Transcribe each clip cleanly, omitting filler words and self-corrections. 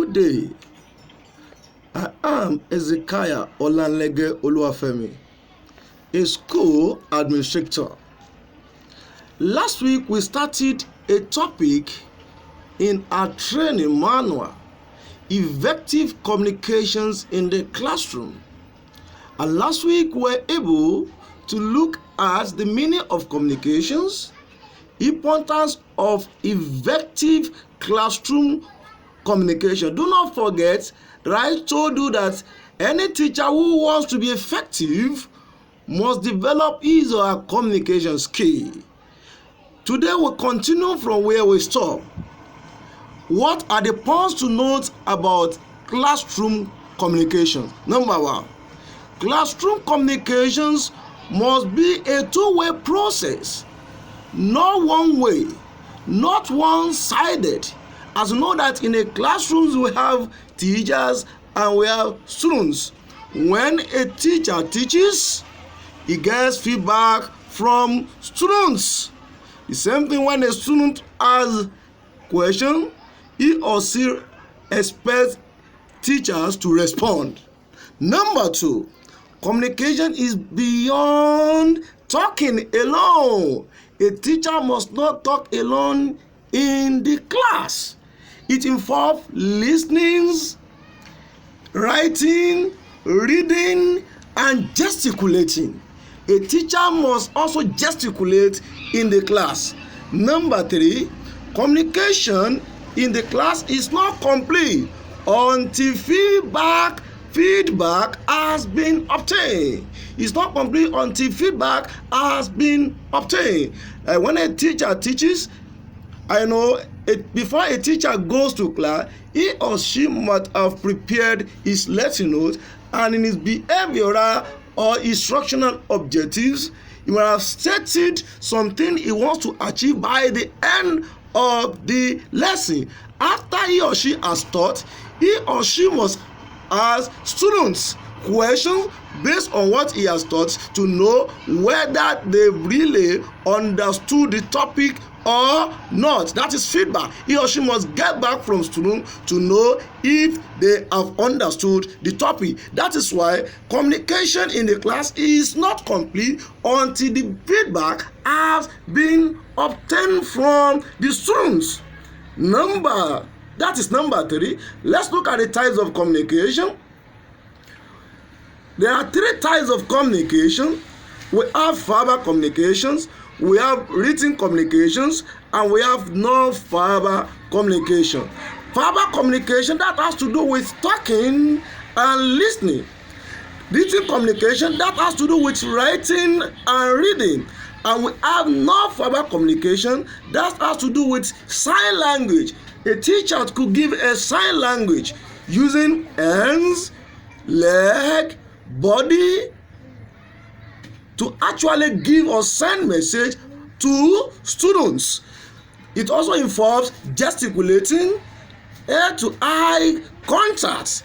Good day. I am Ezekiah Olanlege Oluwafemi, a school administrator. Last week we started a topic in our training manual, effective communications in the classroom. And last week we were able to look at the meaning of communications, importance of effective classroom communication. Do not forget that I told you that any teacher who wants to be effective must develop his or her communication skill. Today we'll continue from where we stop. What are the points to note about classroom communication? Number one, classroom communications must be a two-way process, not one way, not one-sided. As you know that in a classroom we have teachers and we have students. When a teacher teaches, he gets feedback from students. The same thing when a student has question, he or she expects teachers to respond. Number two, communication is beyond talking alone. A teacher must not talk alone in the class. It involves listening, writing, reading, and gesticulating. A teacher must also gesticulate in the class. Number three, communication in the class is not complete until feedback has been obtained. It's not complete until feedback has been obtained. When a teacher teaches, before a teacher goes to class, he or she must have prepared his lesson notes, and in his behavioral or instructional objectives, he will have stated something he wants to achieve by the end of the lesson. After he or she has taught, he or she must ask students questions based on what he has taught to know whether they really understood the topic or not. That is feedback. He or she must get back from students to know if they have understood the topic. That is why communication in the class is not complete until the feedback has been obtained from the students. That is number three. Let's look at the types of communication. There are three types of communication. We have verbal communications, we have written communications, and we have non-verbal communication. Verbal communication, that has to do with talking and listening. Written communication, that has to do with writing and reading. And we have non-verbal communication, that has to do with sign language. A teacher could give a sign language using hands, leg, body to actually give or send message to students. It also involves gesticulating, ear-to-eye contact.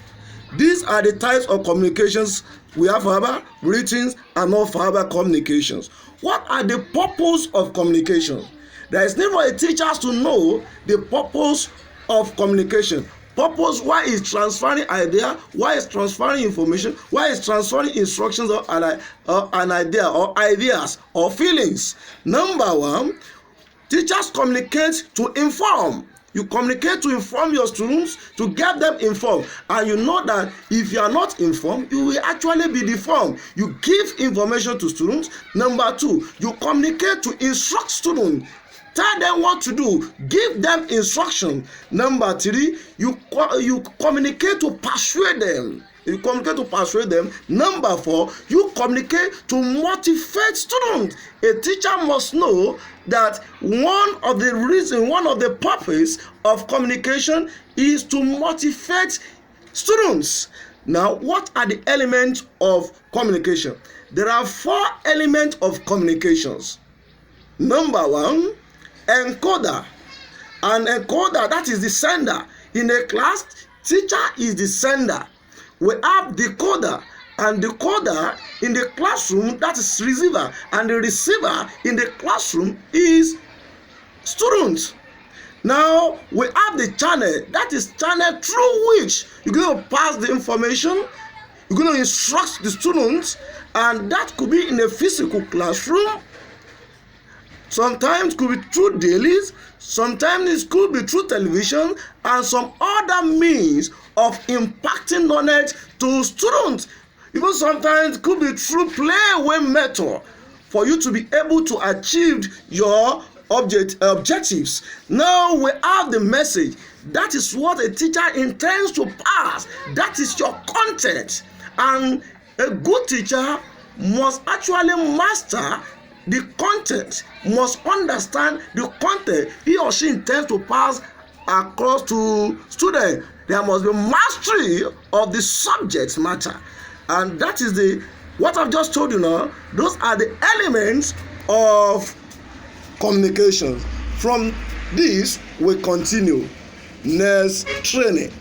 These are the types of communications we have: verbal, written, and non-verbal communications. What are the purpose of communication? There is need for a teacher to know the purpose of communication. Purpose, why is transferring idea, why is transferring information, why is transferring instructions or an idea or ideas or feelings. Number one, teachers communicate to inform. You communicate to inform your students, to get them informed. And you know that if you are not informed, you will actually be deformed. You give information to students. Number two, you communicate to instruct students. Tell them what to do. Give them instruction. Number three, you communicate to persuade them. Number four, you communicate to motivate students. A teacher must know that one of the purpose of communication is to motivate students. Now, what are the elements of communication? There are four elements of communications. Number one, encoder. An encoder, that is the sender. In a class, teacher is the sender. We have decoder, and decoder in the classroom, that is receiver, and the receiver in the classroom is student. Now we have the channel, that is channel through which you're going to pass the information, you're going to instruct the students, and that could be in a physical classroom. Sometimes it could be through dailies, sometimes it could be through television, and some other means of impacting knowledge to students. Even sometimes it could be through play-away method for you to be able to achieve your objectives. Now we have the message. That is what a teacher intends to pass. That is your content. And a good teacher must actually master the content, must understand the content he or she intends to pass across to students. There must be mastery of the subject matter, and that is what I've just told you now. Those are the elements of communication. From this we continue next training.